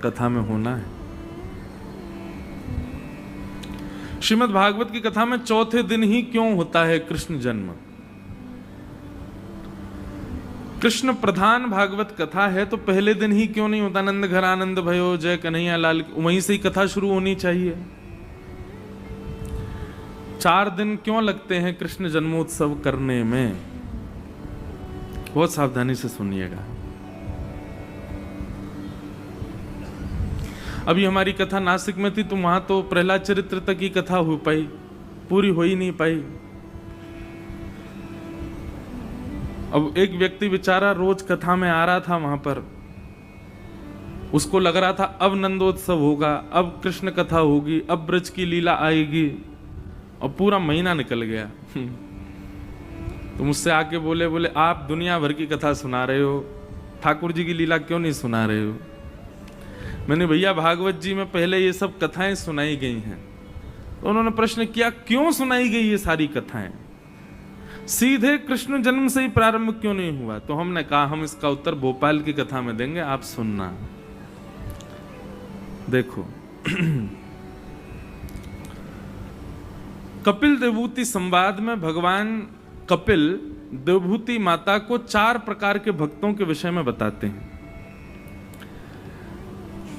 कथा में होना है। श्रीमद् भागवत की कथा में चौथे दिन ही क्यों होता है कृष्ण जन्म? कृष्ण प्रधान भागवत कथा है तो पहले दिन ही क्यों नहीं होता? नंद घर आनंद भयो जय कन्हैया लाल, वहीं से ही कथा शुरू होनी चाहिए। 4 दिन क्यों लगते हैं कृष्ण जन्मोत्सव करने में? बहुत सावधानी से सुनिएगा। अभी हमारी कथा नासिक में थी तो वहां तो प्रहलाद चरित्र तक की कथा हो पाई, पूरी हो ही नहीं पाई। अब एक व्यक्ति बेचारा रोज कथा में आ रहा था वहां पर, उसको लग रहा था अब नंदोत्सव होगा, अब कृष्ण कथा होगी, अब ब्रज की लीला आएगी, और पूरा महीना निकल गया। तो मुझसे आके बोले आप दुनिया भर की कथा सुना रहे हो, ठाकुर जी की लीला क्यों नहीं सुना रहे हो? मैंने भैया भागवत जी में पहले ये सब कथाएं सुनाई गई हैं। तो उन्होंने प्रश्न किया क्यों सुनाई गई ये सारी कथाएं, सीधे कृष्ण जन्म से ही प्रारंभ क्यों नहीं हुआ? तो हमने कहा हम इसका उत्तर भोपाल की कथा में देंगे, आप सुनना। देखो कपिल देवभूति संवाद में भगवान कपिल देवभूति माता को 4 प्रकार के भक्तों के विषय में बताते हैं।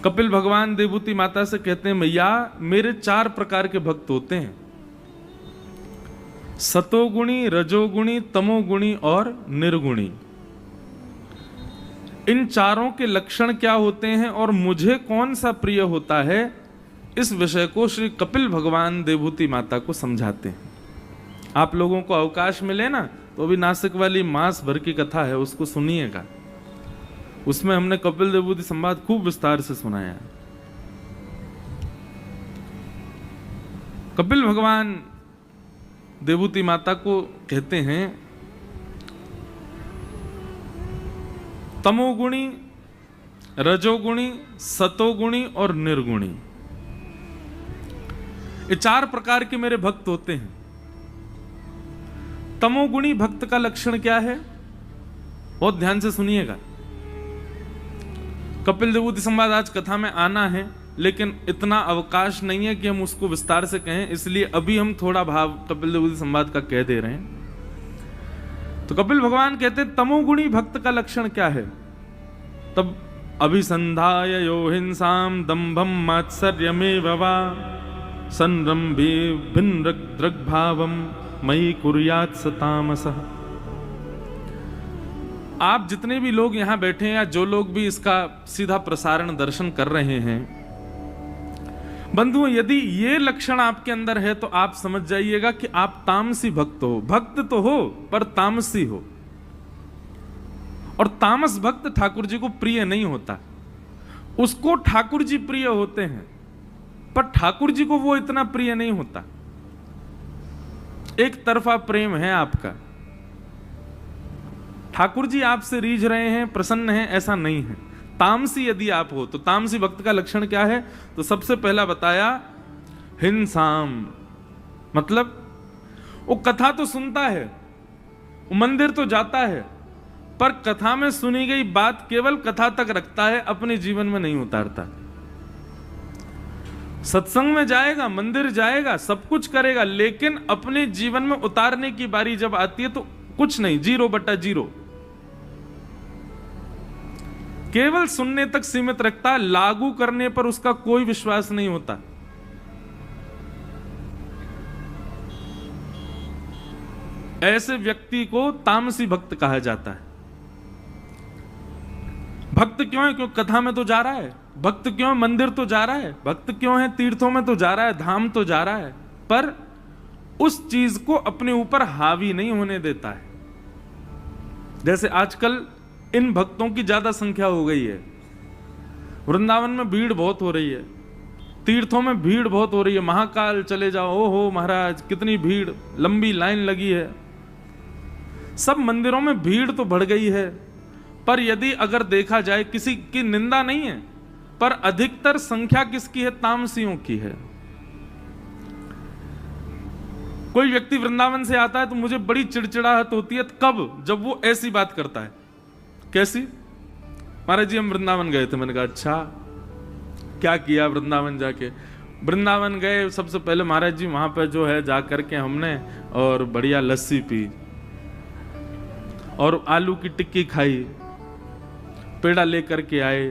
कपिल भगवान देवभूति माता से कहते हैं मैया मेरे 4 प्रकार के भक्त होते हैं, सतोगुणी, रजोगुणी, तमोगुणी और निर्गुणी। इन चारों के लक्षण क्या होते हैं और मुझे कौन सा प्रिय होता है, इस विषय को श्री कपिल भगवान देवभूति माता को समझाते हैं। आप लोगों को अवकाश मिले ना तो अभी नासिक वाली मास भर की कथा है, उसको सुनिएगा। उसमें हमने कपिल देवभूति संवाद खूब विस्तार से सुनाया। कपिल भगवान देवभूति माता को कहते हैं तमोगुणी, रजोगुणी, सतोगुणी और निर्गुणी, ये 4 प्रकार के मेरे भक्त होते हैं। तमोगुणी भक्त का लक्षण क्या है? बहुत ध्यान से सुनिएगा। कपिल देवभूति संवाद आज कथा में आना है, लेकिन इतना अवकाश नहीं है कि हम उसको विस्तार से कहें, इसलिए अभी हम थोड़ा भाव कपिल देवभूति संवाद का कह दे रहे हैं। तो कपिल भगवान कहते हैं तमोगुणी भक्त का लक्षण क्या है? तब अभिसंधाय यो हिंसाम दंभम मात्सर्यमेव वा संरंभे भिन्नदृग् भावम मयि कुर्यात् स तामसः। आप जितने भी लोग यहां बैठे हैं या जो लोग भी इसका सीधा प्रसारण दर्शन कर रहे हैं, बंधुओं यदि ये लक्षण आपके अंदर है तो आप समझ जाइएगा कि आप तामसी भक्त हो। भक्त तो हो पर तामसी हो, और तामस भक्त ठाकुर जी को प्रिय नहीं होता। उसको ठाकुर जी प्रिय होते हैं पर ठाकुर जी को वो इतना प्रिय नहीं होता। एक तरफा प्रेम है आपका, ठाकुर जी आपसे रीझ रहे हैं, प्रसन्न हैं, ऐसा नहीं है। तामसी यदि आप हो तो तामसी भक्त का लक्षण क्या है? तो सबसे पहला बताया हिंसाम, मतलब वो कथा तो सुनता है, वो मंदिर तो जाता है, पर कथा में सुनी गई बात केवल कथा तक रखता है, अपने जीवन में नहीं उतारता। सत्संग में जाएगा, मंदिर जाएगा, सब कुछ करेगा, लेकिन अपने जीवन में उतारने की बारी जब आती है तो कुछ नहीं, 0/0। केवल सुनने तक सीमित रखता, लागू करने पर उसका कोई विश्वास नहीं होता। ऐसे व्यक्ति को तामसी भक्त कहा जाता है। भक्त क्यों है? क्यों कथा में तो जा रहा है। भक्त क्यों है? मंदिर तो जा रहा है। भक्त क्यों है? तीर्थों में तो जा रहा है, धाम तो जा रहा है, पर उस चीज को अपने ऊपर हावी नहीं होने देता है। जैसे आजकल इन भक्तों की ज्यादा संख्या हो गई है। वृंदावन में भीड़ बहुत हो रही है, तीर्थों में भीड़ बहुत हो रही है। महाकाल चले जाओ, ओहो महाराज कितनी भीड़, लंबी लाइन लगी है। सब मंदिरों में भीड़ तो बढ़ गई है, पर यदि अगर देखा जाए, किसी की निंदा नहीं है, पर अधिकतर संख्या किसकी है? तामसियों की है। कोई व्यक्ति वृंदावन से आता है तो मुझे बड़ी चिड़चिड़ाहट होती है। कब? जब वो ऐसी बात करता है। कैसी? महाराज जी हम वृंदावन गए थे। मैंने कहा अच्छा, क्या किया वृंदावन जाके। वृंदावन गए, सबसे पहले महाराज जी वहां पर जो है जा करके हमने और बढ़िया लस्सी पी और आलू की टिक्की खाई, पेड़ा लेकर के आए।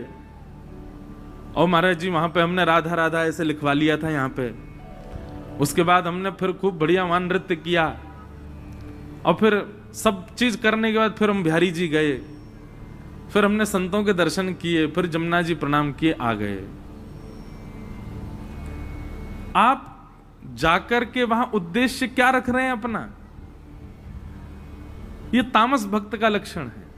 और महाराज जी वहां पे हमने राधा राधा ऐसे लिखवा लिया था यहाँ पे। उसके बाद हमने फिर खूब बढ़िया वहां नृत्य किया और फिर सब चीज करने के बाद फिर हम बिहारी जी गए, फिर हमने संतों के दर्शन किए, फिर जमुना जी प्रणाम किए, आ गए। आप जाकर के वहां उद्देश्य क्या रख रहे हैं अपना? ये तामस भक्त का लक्षण है।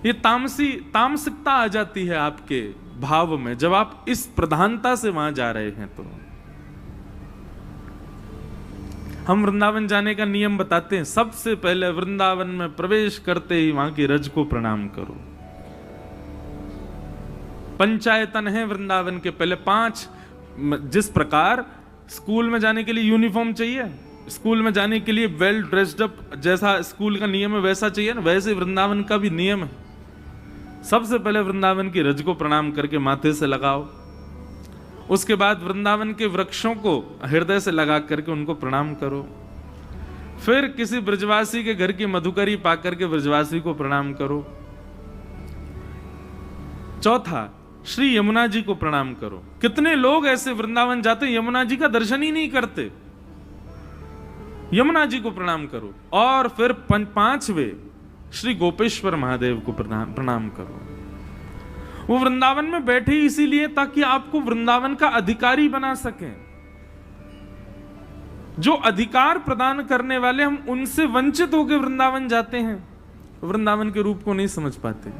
ये तामसिकता आ जाती है आपके भाव में जब आप इस प्रधानता से वहां जा रहे हैं। तो हम वृंदावन जाने का नियम बताते हैं। सबसे पहले वृंदावन में प्रवेश करते ही वहां की रज को प्रणाम करो। पंचायतन है वृंदावन के पहले 5। जिस प्रकार स्कूल में जाने के लिए यूनिफॉर्म चाहिए, स्कूल में जाने के लिए वेल ड्रेस्ड अप जैसा स्कूल का नियम है वैसा चाहिए ना, वैसे वृंदावन का भी नियम है। सबसे पहले वृंदावन की रज को प्रणाम करके माथे से लगाओ। उसके बाद वृंदावन के वृक्षों को हृदय से लगा करके उनको प्रणाम करो। फिर किसी ब्रजवासी के घर की मधुकरी पाकर के ब्रजवासी को प्रणाम करो। चौथा, श्री यमुना जी को प्रणाम करो। कितने लोग ऐसे वृंदावन जाते यमुना जी का दर्शन ही नहीं करते। यमुना जी को प्रणाम करो। और फिर 5वें श्री गोपेश्वर महादेव को प्रणाम करो। वो वृंदावन में बैठे इसीलिए ताकि आपको वृंदावन का अधिकारी बना सकें। जो अधिकार प्रदान करने वाले, हम उनसे वंचित होकर वृंदावन जाते हैं, वृंदावन के रूप को नहीं समझ पाते।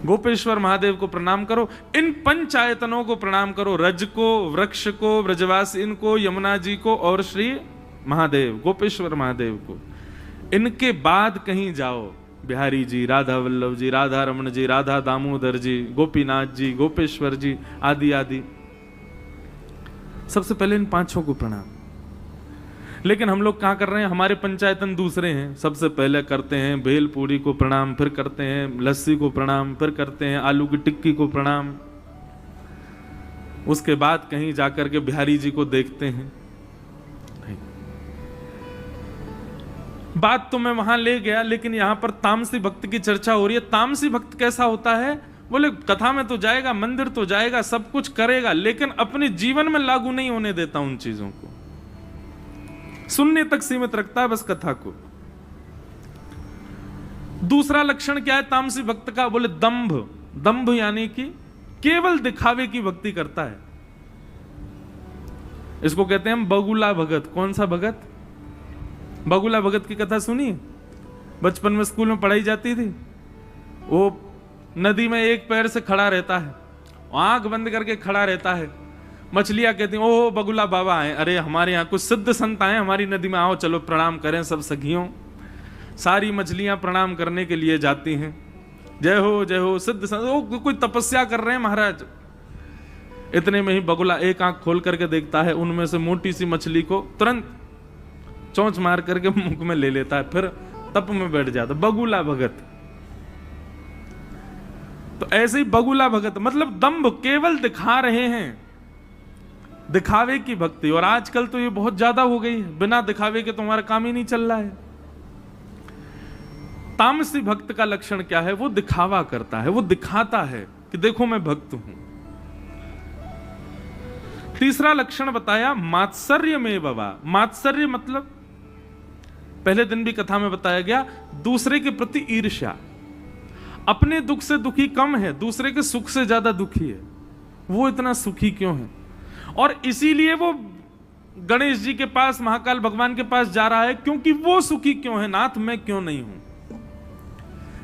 गोपेश्वर महादेव को प्रणाम करो। इन पंचायतनों को प्रणाम करो, रज को, वृक्ष को, ब्रजवासी को, यमुना जी को और श्री महादेव गोपेश्वर महादेव को। इनके बाद कहीं जाओ, बिहारी जी, राधा वल्लभ जी, राधा रमण जी, राधा दामोदर जी, गोपीनाथ जी, गोपेश्वर जी आदि आदि, सबसे पहले इन 5 को प्रणाम। लेकिन हम लोग क्या कर रहे हैं? हमारे पंचायतन दूसरे हैं। सबसे पहले करते हैं भेल पूरी को प्रणाम, फिर करते हैं लस्सी को प्रणाम, फिर करते हैं आलू की टिक्की को प्रणाम। उसके बाद कहीं जाकर के बिहारी जी को देखते हैं। बात तो मैं वहां ले गया, लेकिन यहां पर तामसी भक्त की चर्चा हो रही है। तामसी भक्त कैसा होता है? बोले कथा में तो जाएगा, मंदिर तो जाएगा, सब कुछ करेगा, लेकिन अपने जीवन में लागू नहीं होने देता उन चीजों को। सुनने तक सीमित रखता है बस कथा को। दूसरा लक्षण क्या है तामसी भक्त का? बोले दंभ। दंभ यानी कि केवल दिखावे की भक्ति करता है। इसको कहते हैं हम बगुला भगत। कौन सा भगत? बगुला भगत की कथा सुनी? बचपन में स्कूल में पढ़ाई जाती थी। वो नदी में एक पैर से खड़ा रहता है, आंख बंद करके खड़ा रहता है। मछलियां कहती हैं ओह बगुला बाबा आए, अरे हमारे यहाँ कुछ सिद्ध संत आए हमारी नदी में, आओ चलो प्रणाम करें सब सखियों। सारी मछलियां प्रणाम करने के लिए जाती हैं, जय हो सिद्ध संत। वो कोई तपस्या कर रहे हैं महाराज। इतने में ही बगुला एक आंख खोल करके देखता है, उनमें से मोटी सी मछली को तुरंत चोंच मार करके मुंह में ले लेता है, फिर तप में बैठ जाता। बगुला भगत। तो ऐसे ही बगुला भगत मतलब दंभ, केवल दिखा रहे हैं, दिखावे की भक्ति। और आजकल तो ये बहुत ज्यादा हो गई है, बिना दिखावे के तुम्हारा काम ही नहीं चल रहा है। तामसी भक्त का लक्षण क्या है? वो दिखावा करता है, वो दिखाता है कि देखो मैं भक्त हूं। तीसरा लक्षण बताया मात्सर्य में बाबा। मात्सर्य मतलब पहले दिन भी कथा में बताया गया, दूसरे के प्रति ईर्ष्या। अपने दुख से दुखी कम है, दूसरे के सुख से ज्यादा दुखी है। वो इतना सुखी क्यों है? और इसीलिए वो गणेश जी के पास, महाकाल भगवान के पास जा रहा है, क्योंकि वो सुखी क्यों है, नाथ मैं क्यों नहीं हूं।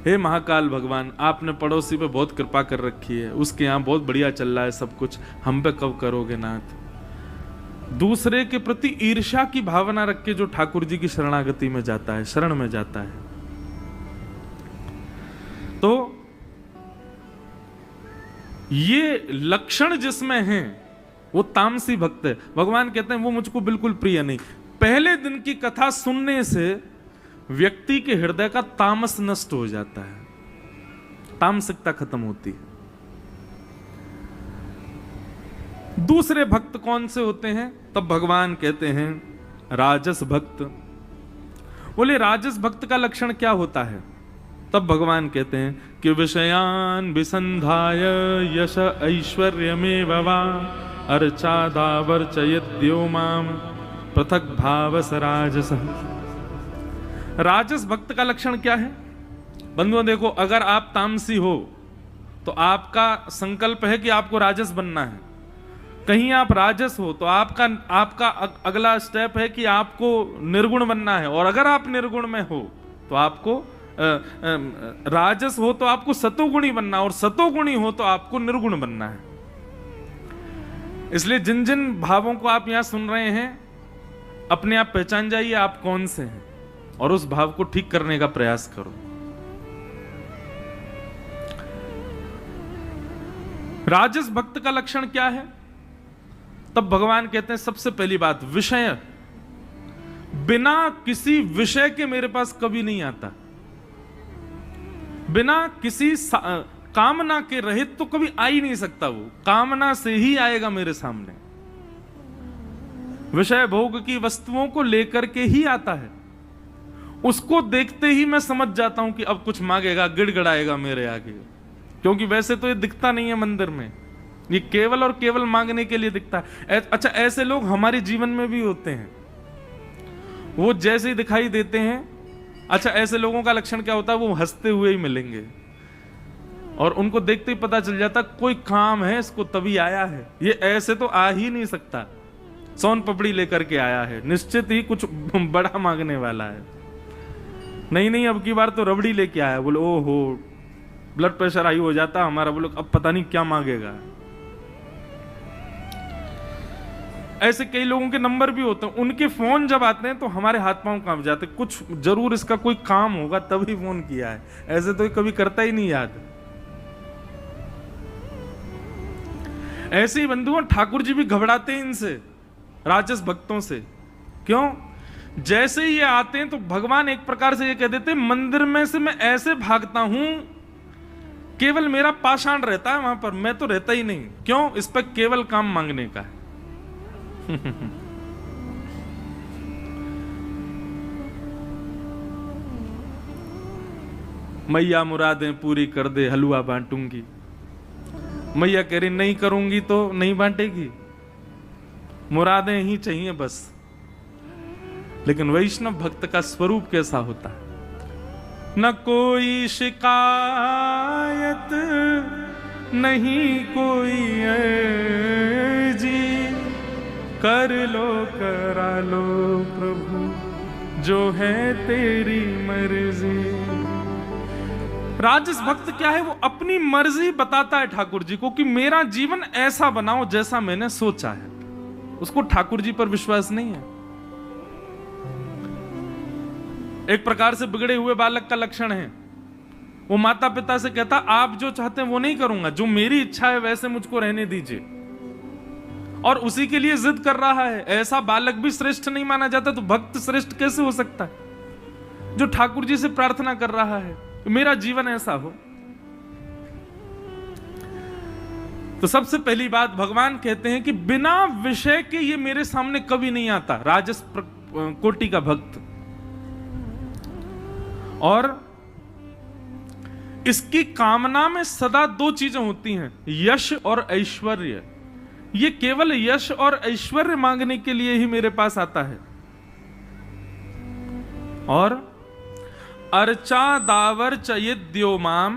हे महाकाल भगवान, आपने पड़ोसी पे बहुत कृपा कर रखी है, उसके यहां बहुत बढ़िया चल रहा है सब कुछ, हम पे कब करोगे नाथ। दूसरे के प्रति ईर्ष्या की भावना रख के जो ठाकुर जी की शरणागति में जाता है, शरण में जाता है, तो ये लक्षण जिसमें है वो तामसी भक्त है। भगवान कहते हैं वो मुझको बिल्कुल प्रिय नहीं। पहले दिन की कथा सुनने से व्यक्ति के हृदय का तामस नष्ट हो जाता है, तामसिकता खत्म होती है। दूसरे भक्त कौन से होते हैं? तब भगवान कहते हैं राजस भक्त। बोले राजस भक्त का लक्षण क्या होता है? तब भगवान कहते हैं कि विषयान विसंधाय यश ऐश्वर्यमेव वा अर्चादावर्चयद्यो माम पृथक भावस राजस। राजस भक्त का लक्षण क्या है? बंधुओं देखो, अगर आप तामसी हो तो आपका संकल्प है कि आपको राजस बनना है। कहीं आप राजस हो तो आपका अगला स्टेप है कि आपको निर्गुण बनना है। और अगर आप निर्गुण में हो तो आपको राजस हो तो आपको सतोगुणी बनना, और सतोगुणी हो तो आपको निर्गुण बनना है। इसलिए जिन जिन भावों को आप यहां सुन रहे हैं, अपने आप पहचान जाइए आप कौन से हैं और उस भाव को ठीक करने का प्रयास करो। राजस भक्त का लक्षण क्या है? तब भगवान कहते हैं सबसे पहली बात, विषय। बिना किसी विषय के मेरे पास कभी नहीं आता। बिना किसी कामना के रहित तो कभी आ ही नहीं सकता। वो कामना से ही आएगा मेरे सामने। विषय भोग की वस्तुओं को लेकर के ही आता है। उसको देखते ही मैं समझ जाता हूं कि अब कुछ मांगेगा, गिड़गड़ाएगा मेरे आगे, क्योंकि वैसे तो ये दिखता नहीं है मंदिर में, ये केवल और केवल मांगने के लिए दिखता है। अच्छा, ऐसे लोग हमारे जीवन में भी होते हैं। वो जैसे ही दिखाई देते हैं, अच्छा ऐसे लोगों का लक्षण क्या होता है? वो हंसते हुए ही मिलेंगे और उनको देखते ही पता चल जाता कोई काम है इसको, तभी आया है। ये ऐसे तो आ ही नहीं सकता, सोन पपड़ी लेकर के आया है, निश्चित ही कुछ बड़ा मांगने वाला है। नहीं, अब की बार तो रबड़ी लेके आया। बोले ओहो, ब्लड प्रेशर हाई हो जाता हमारा। बोले अब पता नहीं क्या मांगेगा। ऐसे कई लोगों के नंबर भी होते हैं, उनके फोन जब आते हैं तो हमारे हाथ पांव कांप जाते, कुछ जरूर इसका कोई काम होगा तभी फोन किया है, ऐसे तो कभी करता ही नहीं याद। ऐसे ही बंधुओं, ठाकुर जी भी घबराते हैं इनसे, राजस भक्तों से। क्यों? जैसे ही ये आते हैं तो भगवान एक प्रकार से ये कह देते हैं, मंदिर में से मैं ऐसे भागता हूं, केवल मेरा पाषाण रहता है वहां पर, मैं तो रहता ही नहीं। क्यों? इस पर केवल काम मांगने का है। मैया मुरादें पूरी कर दे, हलवा बांटूंगी। मैया कह रही नहीं करूंगी तो नहीं बांटेगी, मुरादें ही चाहिए बस। लेकिन वैष्णव भक्त का स्वरूप कैसा होता है? न कोई शिकायत, नहीं कोई अर्जी, कर लो करा लो प्रभु, जो है तेरी मर्जी। राजस भक्त क्या है? वो अपनी मर्जी बताता है ठाकुर जी को कि मेरा जीवन ऐसा बनाओ जैसा मैंने सोचा है। उसको ठाकुर जी पर विश्वास नहीं है। एक प्रकार से बिगड़े हुए बालक का लक्षण है। वो माता पिता से कहता, आप जो चाहते हैं वो नहीं करूंगा, जो मेरी इच्छा है वैसे मुझको रहने दीजिए, और उसी के लिए जिद कर रहा है। ऐसा बालक भी श्रेष्ठ नहीं माना जाता, तो भक्त श्रेष्ठ कैसे हो सकता है? जो ठाकुर जी से प्रार्थना कर रहा है मेरा जीवन ऐसा हो। तो सबसे पहली बात भगवान कहते हैं कि बिना विषय के ये मेरे सामने कभी नहीं आता, राजस कोटि का भक्त। और इसकी कामना में सदा दो चीजें होती हैं, यश और ऐश्वर्य। ये केवल यश और ऐश्वर्य मांगने के लिए ही मेरे पास आता है। और अर्चा दावर चयद्यो माम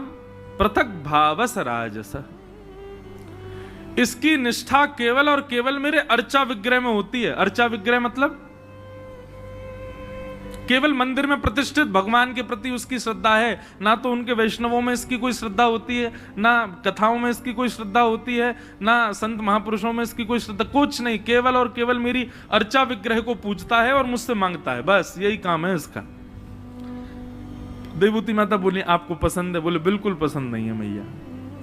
पृथक भावस राजस। इसकी निष्ठा केवल और केवल मेरे अर्चा विग्रह में होती है। अर्चा विग्रह मतलब केवल मंदिर में प्रतिष्ठित भगवान के प्रति उसकी श्रद्धा है। ना तो उनके वैष्णवों में इसकी कोई श्रद्धा होती है, ना कथाओं में इसकी कोई श्रद्धा होती है, ना संत महापुरुषों में इसकी कोई श्रद्धा, कुछ नहीं। केवल और केवल मेरी अर्चा विग्रह को पूजता है और मुझसे मांगता है, बस यही काम है इसका। देवभूति माता बोली आपको पसंद है? बोले बिल्कुल पसंद नहीं है मैया,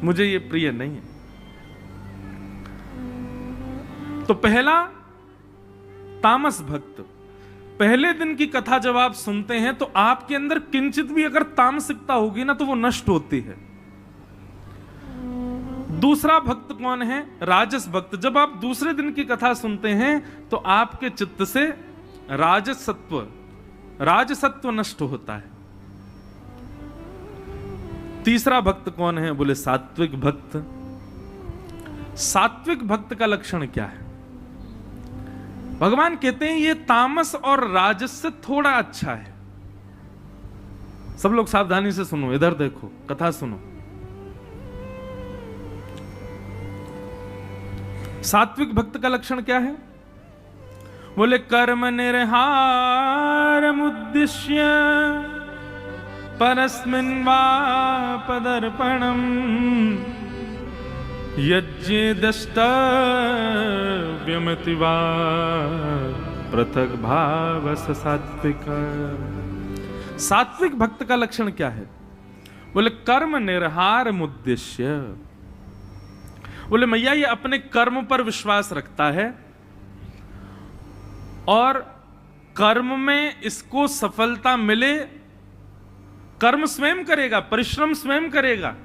मुझे ये प्रिय नहीं है। तो पहला तामस भक्त, पहले दिन की कथा जब आप सुनते हैं तो आपके अंदर किंचित भी अगर तामसिकता होगी ना तो वो नष्ट होती है। दूसरा भक्त कौन है? राजस भक्त। जब आप दूसरे दिन की कथा सुनते हैं तो आपके चित्त से राजसत्व नष्ट होता है। तीसरा भक्त कौन है? बोले सात्विक भक्त। सात्विक भक्त का लक्षण क्या है? भगवान कहते हैं ये तामस और राजस से थोड़ा अच्छा है। सब लोग सावधानी से सुनो, इधर देखो, कथा सुनो। सात्विक भक्त का लक्षण क्या है? बोले कर्म निर्हारमुद्दिश्य परस्मिन् वा पदर्पणम् यज्ञेदष्टव्यमति वा पृथक भावस सात्विक। सात्विक भक्त का लक्षण क्या है? बोले कर्म निर्हारमुद्दिश्य। बोले मैया ये अपने कर्म पर विश्वास रखता है और कर्म में इसको सफलता मिले, कर्म स्वयं करेगा, परिश्रम स्वयं करेगा,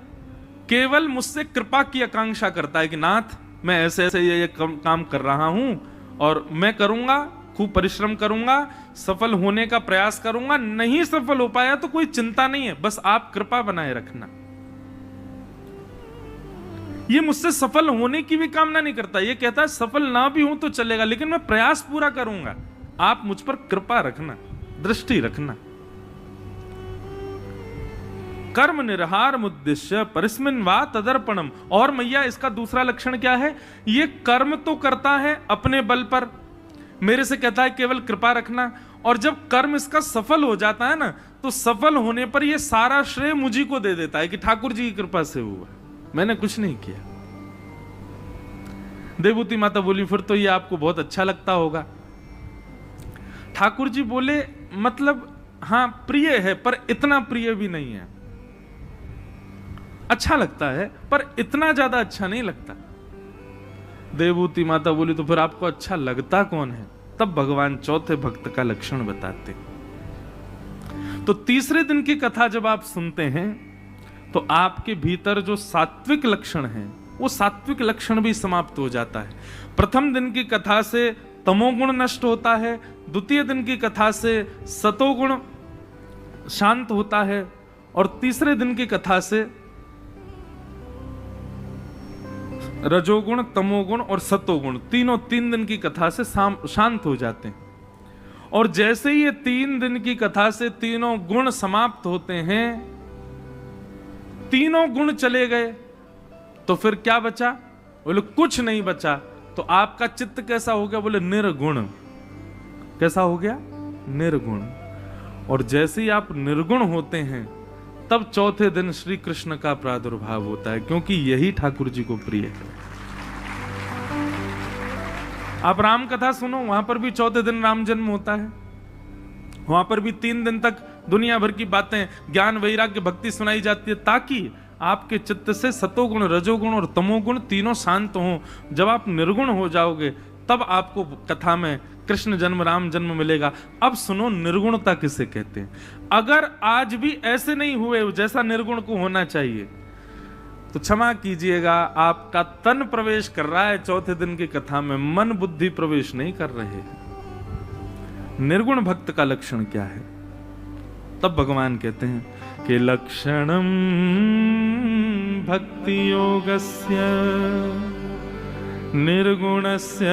केवल मुझसे कृपा की आकांक्षा करता है कि नाथ मैं ऐसे ऐसे ये काम कर रहा हूं और मैं करूंगा, खूब परिश्रम करूंगा, सफल होने का प्रयास करूंगा, नहीं सफल हो पाया तो कोई चिंता नहीं है, बस आप कृपा बनाए रखना। ये मुझसे सफल होने की भी कामना नहीं करता, ये कहता है सफल ना भी हूं तो चलेगा लेकिन मैं प्रयास पूरा करूंगा, आप मुझ पर कृपा रखना, दृष्टि रखना। कर्म निर्हार मुद्दिश्य परिस्मिन् वा तदर्पणम। और मैया इसका दूसरा लक्षण क्या है? ये कर्म तो करता है अपने बल पर, मेरे से कहता है केवल कृपा रखना, और जब कर्म इसका सफल हो जाता है ना तो सफल होने पर ये सारा श्रेय मुझी को दे देता है कि ठाकुर जी की कृपा से हुआ, मैंने कुछ नहीं किया। देवभूति माता बोली फिर तो ये आपको बहुत अच्छा लगता होगा। ठाकुर जी बोले मतलब हां प्रिय है पर इतना प्रिय भी नहीं है, अच्छा लगता है पर इतना ज्यादा अच्छा नहीं लगता। देवभूति माता बोली तो फिर आपको अच्छा लगता कौन है? तब भगवान चौथे भक्त का लक्षण बताते। तो तीसरे दिन की कथा जब आप सुनते हैं तो आपके भीतर जो सात्विक लक्षण है वो सात्विक लक्षण भी समाप्त हो जाता है। प्रथम दिन की कथा से तमोगुण नष्ट होता है, द्वितीय दिन की कथा से सतोगुण शांत होता है और तीसरे दिन की कथा से रजोगुण, तमोगुण और सतोगुण तीनों 3 दिन की कथा से शांत हो जाते हैं। और जैसे ही ये 3 दिन की कथा से तीनों गुण समाप्त होते हैं, तीनों गुण चले गए तो फिर क्या बचा? बोले कुछ नहीं बचा। तो आपका चित्त कैसा हो गया? बोले निर्गुण। कैसा हो गया? निर्गुण। और जैसे ही आप निर्गुण होते हैं तब चौथे दिन श्री कृष्ण का प्रादुर्भाव होता है, क्योंकि यही ठाकुर जी को प्रिय है। आप राम कथा सुनो, वहां पर भी चौथे दिन राम जन्म होता है, वहां पर भी 3 दिन तक दुनिया भर की बातें, ज्ञान, वैराग्य, भक्ति सुनाई जाती है ताकि आपके चित्त से सतोगुण, रजोगुण और तमोगुण तीनों शांत हों। जब आप निर्गुण हो जाओगे तब आपको कथा में कृष्ण जन्म, राम जन्म मिलेगा। अब सुनो निर्गुणता किसे कहते हैं। अगर आज भी ऐसे नहीं हुए जैसा निर्गुण को होना चाहिए तो क्षमा कीजिएगा, आपका तन प्रवेश कर रहा है चौथे दिन की कथा में, मन बुद्धि प्रवेश नहीं कर रहे हैं। निर्गुण भक्त का लक्षण क्या है? तब भगवान कहते हैं कि लक्षणम भक्ति योगस्य निर्गुणस्य